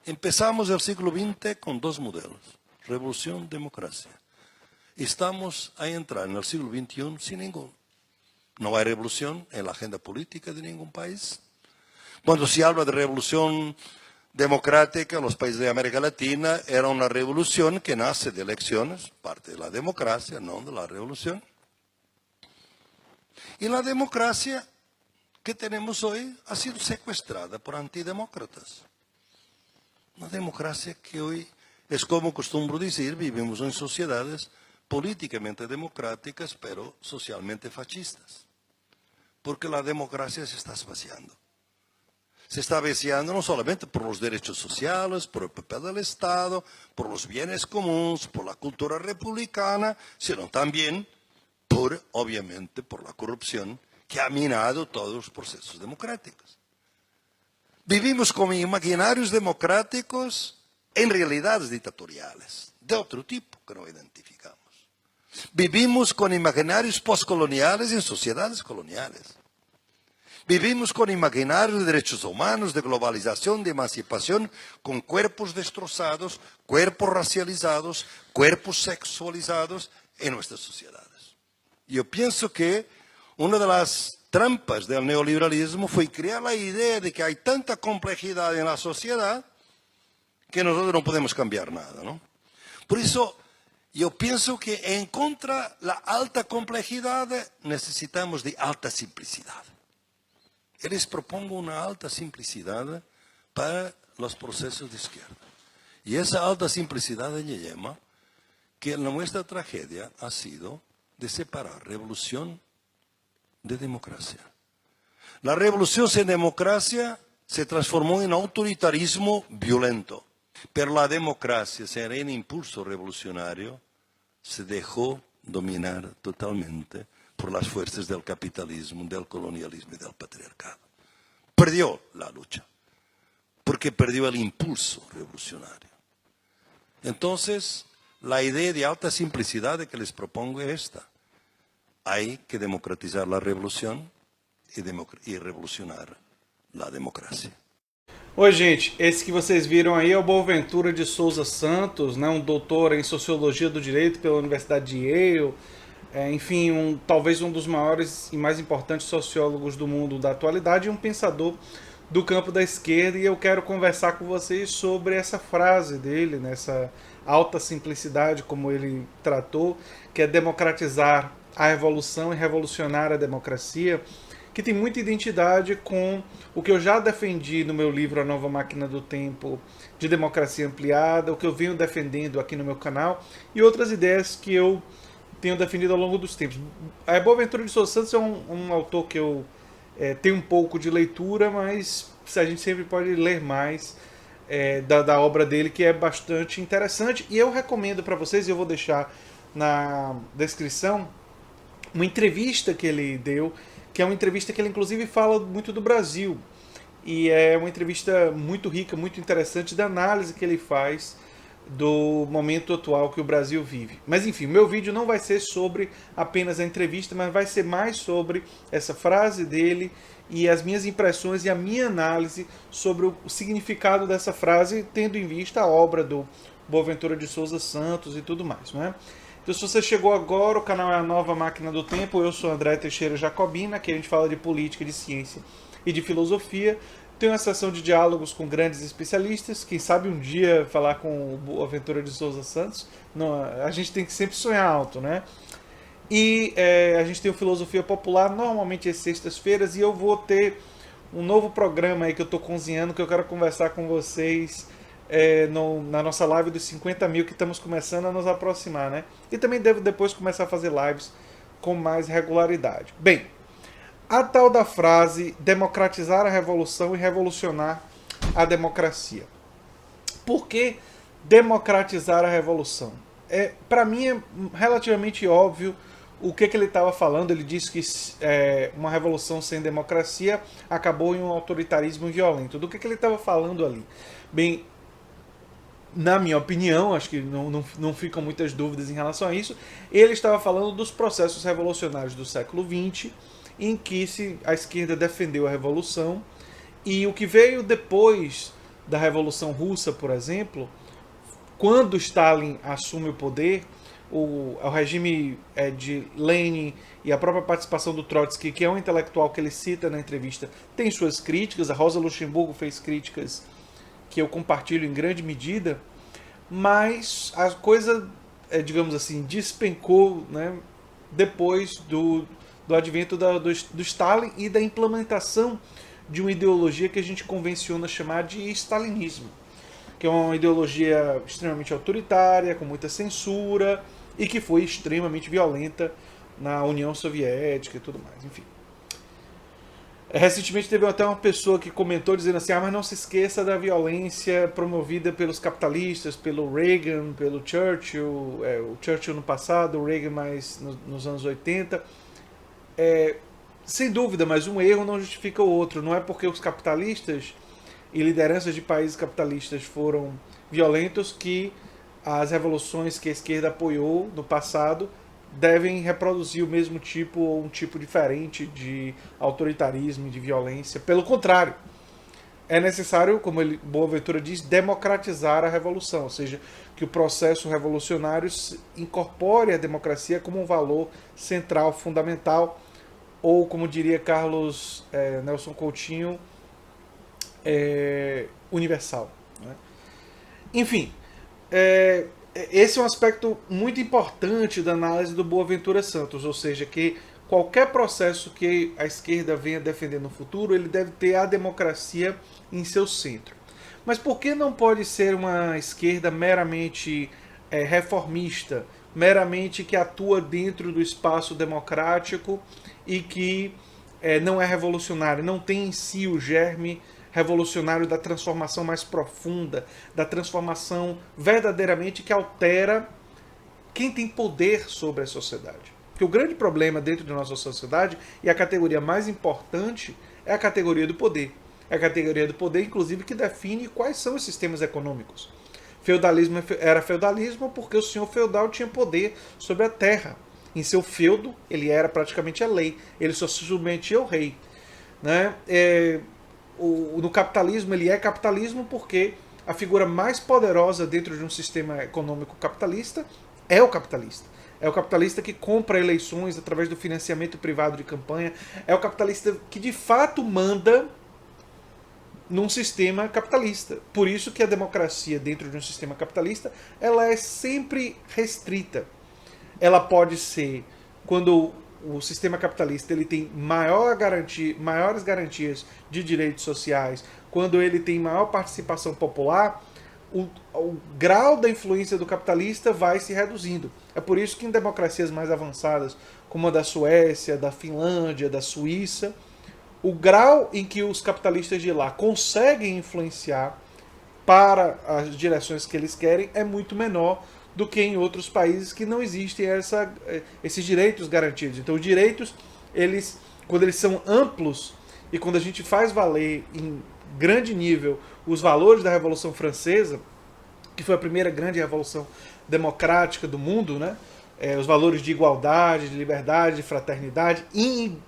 Empezamos el siglo XX con dos modelos, revolución, democracia. Estamos a entrar en el siglo XXI sin ninguno. No hay revolución en la agenda política de ningún país. Cuando se habla de revolución democrática en los países de América Latina, era una revolución que nace de elecciones, parte de la democracia, no de la revolución. Y la democracia que tenemos hoy ha sido secuestrada por antidemócratas. Una democracia que hoy es, como acostumbro decir, vivimos en sociedades políticamente democráticas, pero socialmente fascistas. Porque la democracia se está esvaciando. Se está vaciando no solamente por los derechos sociales, por el papel del Estado, por los bienes comunes, por la cultura republicana, sino también, obviamente, por la corrupción que ha minado todos los procesos democráticos. Vivimos con imaginarios democráticos en realidades dictatoriales, de otro tipo que no identificamos. Vivimos con imaginarios postcoloniales en sociedades coloniales. Vivimos con imaginarios de derechos humanos, de globalización, de emancipación, con cuerpos destrozados, cuerpos racializados, cuerpos sexualizados en nuestras sociedades. Yo pienso que una de las trampas del neoliberalismo fue crear la idea de que hay tanta complejidad en la sociedad que nosotros no podemos cambiar nada, ¿no? Por eso yo pienso que en contra de la alta complejidad necesitamos de alta simplicidad. Y les propongo una alta simplicidad para los procesos de izquierda. Y esa alta simplicidad le llama que nuestra tragedia ha sido de separar revolución de democracia. La revolución sin democracia se transformó en autoritarismo violento, pero la democracia, sin el impulso revolucionario, se dejó dominar totalmente por las fuerzas del capitalismo, del colonialismo y del patriarcado. Perdió la lucha, porque perdió el impulso revolucionario. Entonces, la idea de alta simplicidad que les propongo es esta. Hay que democratizar la revolución e revolucionar la democracia. Oi, gente, esse que vocês viram aí é o Boaventura de Souza Santos, né, um doutor em Sociologia do Direito pela Universidade de Yale, enfim, talvez um dos maiores e mais importantes sociólogos do mundo da atualidade e um pensador do campo da esquerda, e eu quero conversar com vocês sobre essa frase dele, nessa alta simplicidade, como ele tratou, que é democratizar a revolução e revolucionar a democracia, que tem muita identidade com o que eu já defendi no meu livro A Nova Máquina do Tempo de Democracia Ampliada, o que eu venho defendendo aqui no meu canal e outras ideias que eu tenho defendido ao longo dos tempos. A Boaventura de Souza Santos é um autor que eu tenho um pouco de leitura, mas a gente sempre pode ler mais da obra dele, que é bastante interessante, e eu recomendo para vocês, e eu vou deixar na descrição, uma entrevista que ele deu, que é uma entrevista que ele inclusive fala muito do Brasil, e é uma entrevista muito rica, muito interessante, da análise que ele faz do momento atual que o Brasil vive. Mas enfim, o meu vídeo não vai ser sobre apenas a entrevista, mas vai ser mais sobre essa frase dele e as minhas impressões e a minha análise sobre o significado dessa frase, tendo em vista a obra do Boaventura de Souza Santos e tudo mais, né? Então, se você chegou agora, o canal é A Nova Máquina do Tempo, eu sou André Teixeira Jacobina, aqui a gente fala de política, de ciência e de filosofia. Tem uma sessão de diálogos com grandes especialistas, quem sabe um dia falar com o Boaventura de Souza Santos. Não, a gente tem que sempre sonhar alto, né? E a gente tem o Filosofia Popular, normalmente às sextas-feiras, e eu vou ter um novo programa aí que eu estou cozinhando, que eu quero conversar com vocês na nossa live dos 50 mil, que estamos começando a nos aproximar, né? E também devo depois começar a fazer lives com mais regularidade. Bem, a tal da frase democratizar a revolução e revolucionar a democracia. Por que democratizar a revolução? Para mim é relativamente óbvio o que ele estava falando. Ele disse que uma revolução sem democracia acabou em um autoritarismo violento. Do que ele estava falando ali? Bem, na minha opinião, acho que não ficam muitas dúvidas em relação a isso, ele estava falando dos processos revolucionários do século XX, em que a esquerda defendeu a revolução, e o que veio depois da Revolução Russa, por exemplo, quando Stalin assume o poder, o regime de Lenin e a própria participação do Trotsky, que é um intelectual que ele cita na entrevista, tem suas críticas. A Rosa Luxemburgo fez críticas que eu compartilho em grande medida, mas a coisa, digamos assim, despencou, né, depois do advento do Stalin e da implementação de uma ideologia que a gente convenciona chamar de stalinismo, que é uma ideologia extremamente autoritária, com muita censura, e que foi extremamente violenta na União Soviética e tudo mais, enfim. Recentemente teve até uma pessoa que comentou dizendo assim, mas não se esqueça da violência promovida pelos capitalistas, pelo Reagan, pelo Churchill, o Churchill no passado, o Reagan mais nos anos 80. Sem dúvida, mas um erro não justifica o outro. Não é porque os capitalistas e lideranças de países capitalistas foram violentos que as revoluções que a esquerda apoiou no passado devem reproduzir o mesmo tipo ou um tipo diferente de autoritarismo e de violência. Pelo contrário, é necessário, como Boaventura diz, democratizar a revolução, ou seja, que o processo revolucionário incorpore a democracia como um valor central, fundamental, ou, como diria Carlos Nelson Coutinho, universal. Né? Enfim, esse é um aspecto muito importante da análise do Boaventura Santos, ou seja, que qualquer processo que a esquerda venha defender no futuro, ele deve ter a democracia em seu centro. Mas por que não pode ser uma esquerda meramente reformista, meramente que atua dentro do espaço democrático e que não é revolucionária, não tem em si o germe revolucionário da transformação mais profunda, da transformação verdadeiramente que altera quem tem poder sobre a sociedade. Porque o grande problema dentro da nossa sociedade, e a categoria mais importante, é a categoria do poder. É a categoria do poder, inclusive, que define quais são os sistemas econômicos. Feudalismo era feudalismo porque o senhor feudal tinha poder sobre a terra. Em seu feudo, ele era praticamente a lei. Ele só se submetia ao rei. Né? No capitalismo, ele é capitalismo porque a figura mais poderosa dentro de um sistema econômico capitalista é o capitalista. É o capitalista que compra eleições através do financiamento privado de campanha. É o capitalista que de fato manda num sistema capitalista. Por isso que a democracia dentro de um sistema capitalista, ela é sempre restrita. Ela pode ser, quando o sistema capitalista ele tem maiores garantias de direitos sociais, quando ele tem maior participação popular, o grau da influência do capitalista vai se reduzindo. É por isso que em democracias mais avançadas, como a da Suécia, da Finlândia, da Suíça, o grau em que os capitalistas de lá conseguem influenciar para as direções que eles querem é muito menor do que em outros países que não existem esses direitos garantidos. Então, os direitos, quando eles são amplos e quando a gente faz valer em grande nível os valores da Revolução Francesa, que foi a primeira grande revolução democrática do mundo, né? Os valores de igualdade, de liberdade, de fraternidade, em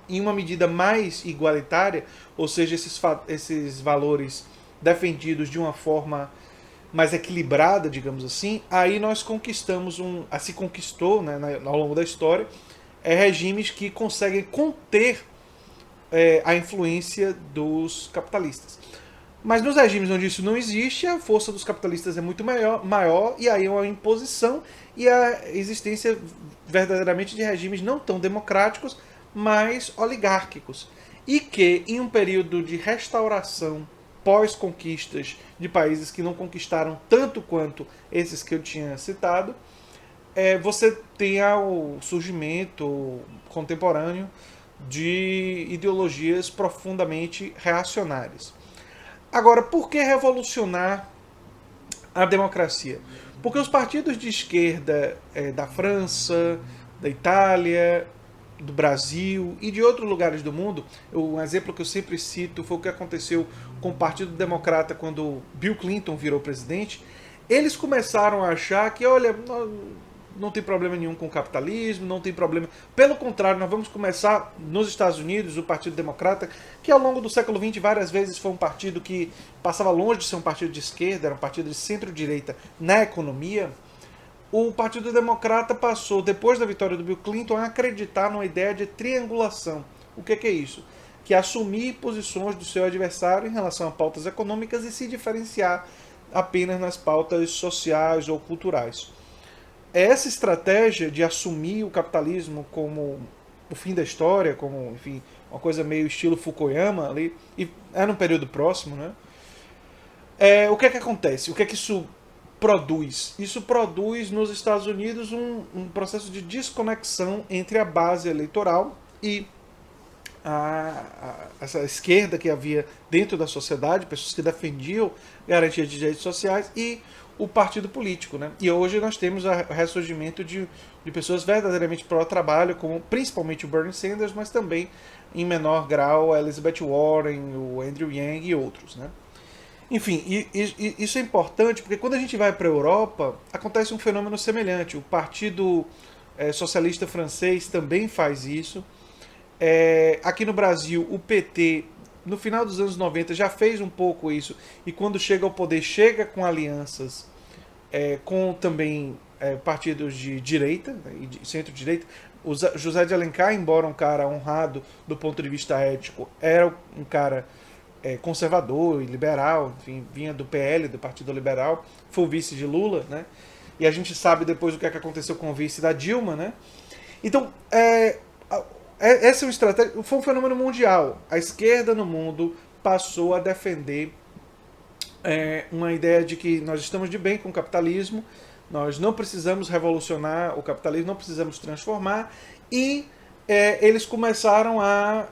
uma medida mais igualitária, ou seja, esses valores defendidos de uma forma mais equilibrada, digamos assim, aí nós se conquistou, né, ao longo da história, regimes que conseguem conter a influência dos capitalistas. Mas nos regimes onde isso não existe, a força dos capitalistas é muito maior e aí é uma imposição e a existência verdadeiramente de regimes não tão democráticos, mas oligárquicos. E que, em um período de restauração pós-conquistas de países que não conquistaram tanto quanto esses que eu tinha citado, você tem o surgimento contemporâneo de ideologias profundamente reacionárias. Agora, por que revolucionar a democracia? Porque os partidos de esquerda da França, da Itália, do Brasil e de outros lugares do mundo, um exemplo que eu sempre cito foi o que aconteceu com o Partido Democrata quando Bill Clinton virou presidente. Eles começaram a achar que, olha, não tem problema nenhum com o capitalismo, não tem problema. Pelo contrário, nós vamos começar nos Estados Unidos, o Partido Democrata, que ao longo do século XX várias vezes foi um partido que passava longe de ser um partido de esquerda, era um partido de centro-direita na economia. O Partido Democrata passou, depois da vitória do Bill Clinton, a acreditar numa ideia de triangulação. O que é isso? Que é assumir posições do seu adversário em relação a pautas econômicas e se diferenciar apenas nas pautas sociais ou culturais. Essa estratégia de assumir o capitalismo como o fim da história, como, enfim, uma coisa meio estilo Fukuyama ali, e é num período próximo, né? O que é que acontece? O que é que isso produz? Isso produz nos Estados Unidos um processo de desconexão entre a base eleitoral e essa esquerda que havia dentro da sociedade, pessoas que defendiam garantia de direitos sociais, e o partido político, né? E hoje nós temos o ressurgimento de pessoas verdadeiramente pró-trabalho, como principalmente o Bernie Sanders, mas também em menor grau a Elizabeth Warren, o Andrew Yang e outros, né? Enfim, isso é importante porque quando a gente vai para a Europa, acontece um fenômeno semelhante. O Partido Socialista Francês também faz isso. Aqui no Brasil, o PT, no final dos anos 90, já fez um pouco isso, e quando chega ao poder, chega com alianças com também partidos de direita, e de centro-direita. O José de Alencar, embora um cara honrado do ponto de vista ético, era um cara conservador e liberal, enfim, vinha do PL, do Partido Liberal, foi o vice de Lula, né? E a gente sabe depois o que aconteceu com o vice da Dilma, né? Então, essa é uma estratégia, foi um fenômeno mundial. A esquerda no mundo passou a defender uma ideia de que nós estamos de bem com o capitalismo, nós não precisamos revolucionar o capitalismo, não precisamos transformar, e eles começaram a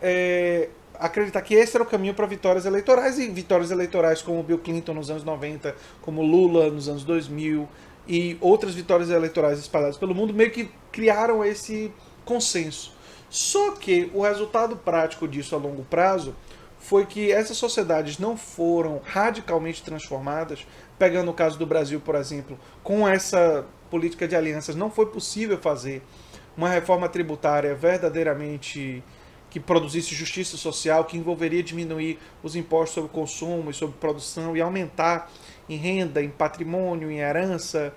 acreditar que esse era o caminho para vitórias eleitorais, e vitórias eleitorais como Bill Clinton nos anos 90, como Lula nos anos 2000, e outras vitórias eleitorais espalhadas pelo mundo, meio que criaram esse consenso. Só que o resultado prático disso a longo prazo foi que essas sociedades não foram radicalmente transformadas. Pegando o caso do Brasil, por exemplo, com essa política de alianças não foi possível fazer uma reforma tributária verdadeiramente que produzisse justiça social, que envolveria diminuir os impostos sobre consumo e sobre produção e aumentar em renda, em patrimônio, em herança,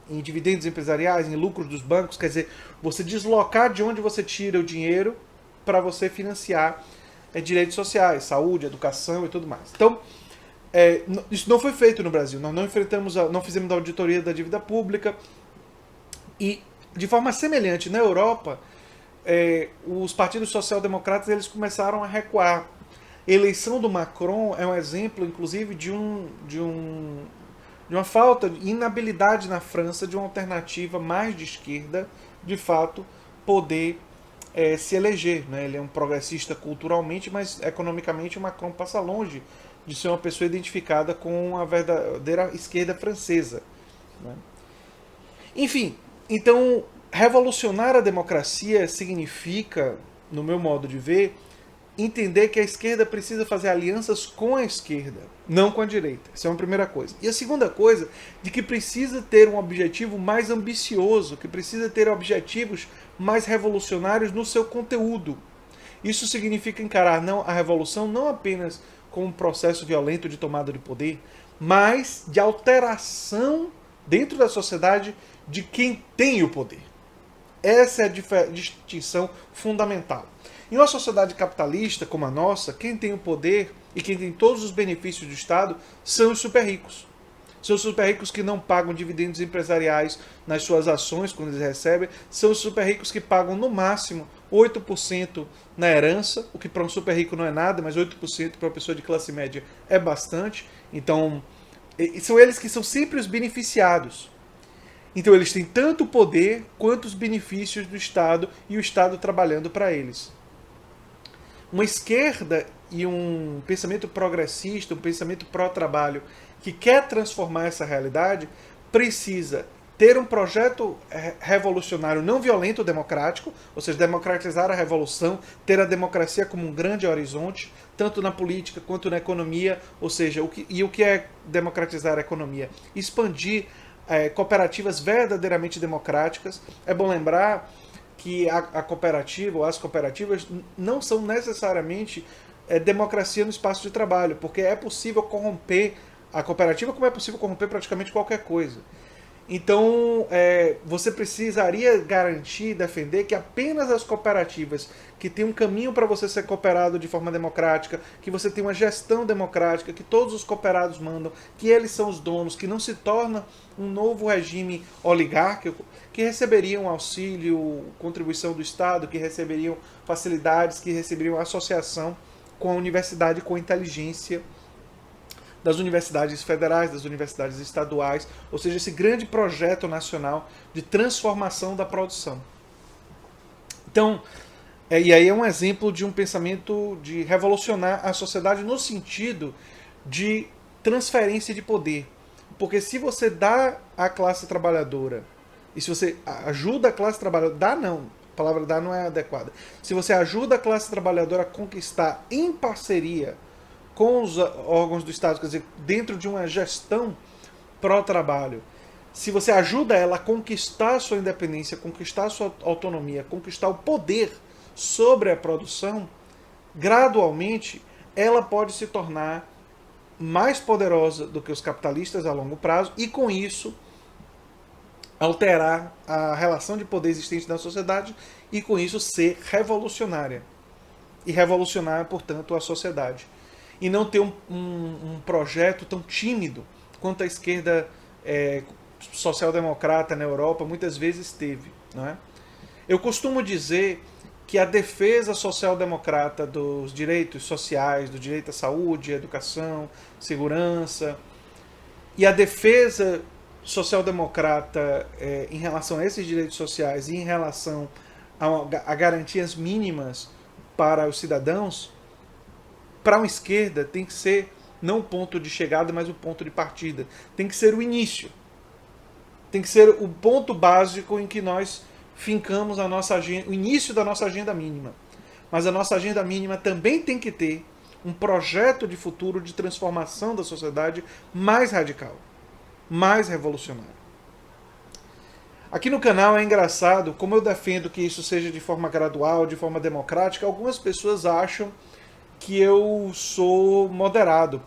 em dividendos empresariais, em lucros dos bancos. Quer dizer, você deslocar de onde você tira o dinheiro para você financiar direitos sociais, saúde, educação e tudo mais. Então, isso não foi feito no Brasil. Nós não fizemos a auditoria da dívida pública. E, de forma semelhante, na Europa, os partidos social-democratas eles começaram a recuar. A eleição do Macron é um exemplo, inclusive, de uma falta de inabilidade na França de uma alternativa mais de esquerda, de fato, poder se eleger. Né? Ele é um progressista culturalmente, mas economicamente o Macron passa longe de ser uma pessoa identificada com a verdadeira esquerda francesa. Né? Enfim, então, revolucionar a democracia significa, no meu modo de ver, entender que a esquerda precisa fazer alianças com a esquerda, não com a direita. Essa é uma primeira coisa. E a segunda coisa, de que precisa ter um objetivo mais ambicioso, que precisa ter objetivos mais revolucionários no seu conteúdo. Isso significa encarar a revolução não apenas como um processo violento de tomada de poder, mas de alteração dentro da sociedade de quem tem o poder. Essa é a distinção fundamental. Em uma sociedade capitalista como a nossa, quem tem o poder e quem tem todos os benefícios do Estado são os super ricos. São os super ricos que não pagam dividendos empresariais nas suas ações quando eles recebem. São os super ricos que pagam no máximo 8% na herança, o que para um super rico não é nada, mas 8% para uma pessoa de classe média é bastante. Então, são eles que são sempre os beneficiados. Então eles têm tanto o poder quanto os benefícios do Estado e o Estado trabalhando para eles. Uma esquerda e um pensamento progressista, um pensamento pró-trabalho, que quer transformar essa realidade, precisa ter um projeto revolucionário não violento democrático, ou seja, democratizar a revolução, ter a democracia como um grande horizonte, tanto na política quanto na economia, ou seja, o que é democratizar a economia? Expandir cooperativas verdadeiramente democráticas. É bom lembrar que a cooperativa ou as cooperativas não são necessariamente democracia no espaço de trabalho, porque é possível corromper a cooperativa como é possível corromper praticamente qualquer coisa. Então, você precisaria garantir, defender que apenas as cooperativas que têm um caminho para você ser cooperado de forma democrática, que você tem uma gestão democrática, que todos os cooperados mandam, que eles são os donos, que não se torna um novo regime oligárquico, que receberiam auxílio, contribuição do Estado, que receberiam facilidades, que receberiam associação com a universidade, com a inteligência das universidades federais, das universidades estaduais, ou seja, esse grande projeto nacional de transformação da produção. Então, e aí é um exemplo de um pensamento de revolucionar a sociedade no sentido de transferência de poder. Porque se você dá à classe trabalhadora, e se você ajuda a classe trabalhadora, dá não, a palavra dá não é adequada. Se você ajuda a classe trabalhadora a conquistar em parceria com os órgãos do Estado, quer dizer, dentro de uma gestão pró-trabalho, se você ajuda ela a conquistar a sua independência, conquistar a sua autonomia, conquistar o poder sobre a produção, gradualmente ela pode se tornar mais poderosa do que os capitalistas a longo prazo e, com isso, alterar a relação de poder existente na sociedade e, com isso, ser revolucionária. E revolucionar, portanto, a sociedade. E não ter um projeto tão tímido quanto a esquerda social-democrata na Europa muitas vezes teve. Não é? Eu costumo dizer que a defesa social-democrata dos direitos sociais, do direito à saúde, à educação, segurança, e a defesa social-democrata em relação a esses direitos sociais e em relação a garantias mínimas para os cidadãos, para uma esquerda tem que ser não o ponto de chegada, mas o ponto de partida. Tem que ser o início. Tem que ser o ponto básico em que nós fincamos a nossa agenda, o início da nossa agenda mínima. Mas a nossa agenda mínima também tem que ter um projeto de futuro de transformação da sociedade mais radical, mais revolucionário. Aqui no canal é engraçado, como eu defendo que isso seja de forma gradual, de forma democrática, algumas pessoas acham que eu sou moderado,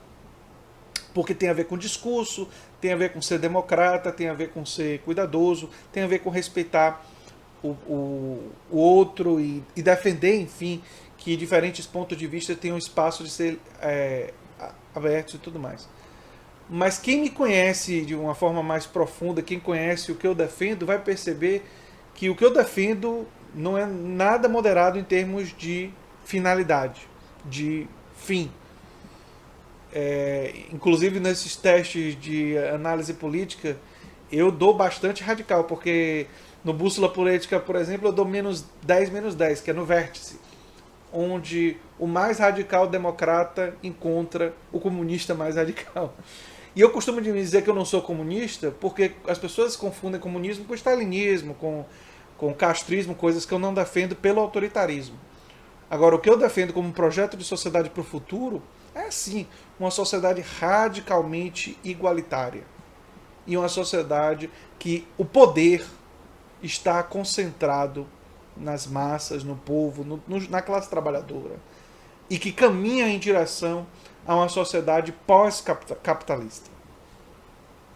porque tem a ver com discurso, tem a ver com ser democrata, tem a ver com ser cuidadoso, tem a ver com respeitar o outro e defender, enfim, que diferentes pontos de vista tenham espaço de ser abertos e tudo mais. Mas quem me conhece de uma forma mais profunda, quem conhece o que eu defendo, vai perceber que o que eu defendo não é nada moderado em termos de finalidade, de fim. Inclusive nesses testes de análise política, eu dou bastante radical, porque no Bússola Política, por exemplo, eu dou -10, que é no vértice, onde o mais radical democrata encontra o comunista mais radical. E eu costumo dizer que eu não sou comunista porque as pessoas confundem comunismo com stalinismo, com castrismo, coisas que eu não defendo pelo autoritarismo. Agora, o que eu defendo como um projeto de sociedade para o futuro é, sim, uma sociedade radicalmente igualitária. E uma sociedade que o poder está concentrado nas massas, no povo, na classe trabalhadora. E que caminha em direção a uma sociedade pós-capitalista.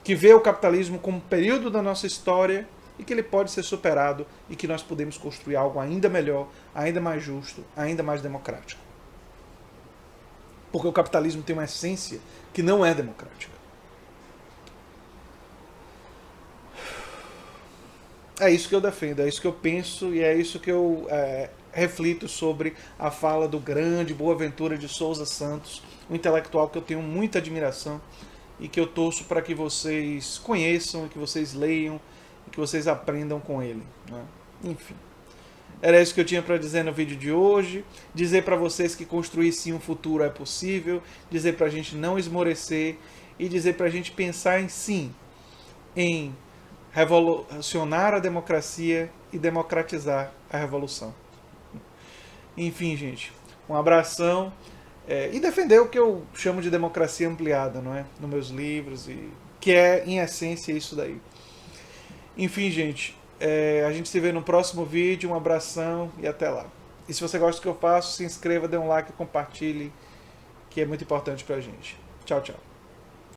Que vê o capitalismo como um período da nossa história e que ele pode ser superado e que nós podemos construir algo ainda melhor, ainda mais justo, ainda mais democrático. Porque o capitalismo tem uma essência que não é democrática. É isso que eu defendo, é isso que eu penso e é isso que eu reflito sobre a fala do grande Boaventura de Souza Santos, um intelectual que eu tenho muita admiração e que eu torço para que vocês conheçam, que vocês leiam e que vocês aprendam com ele. Né? Enfim, era isso que eu tinha para dizer no vídeo de hoje. Dizer para vocês que construir sim um futuro é possível, dizer para a gente não esmorecer e dizer para a gente pensar em revolucionar a democracia e democratizar a revolução. Enfim, gente, um abração e defender o que eu chamo de democracia ampliada, não é? Nos meus livros e que é, em essência, isso daí. Enfim, gente, a gente se vê no próximo vídeo. Um abração e até lá. E se você gosta do que eu faço, se inscreva, dê um like, compartilhe, que é muito importante pra gente. Tchau, tchau.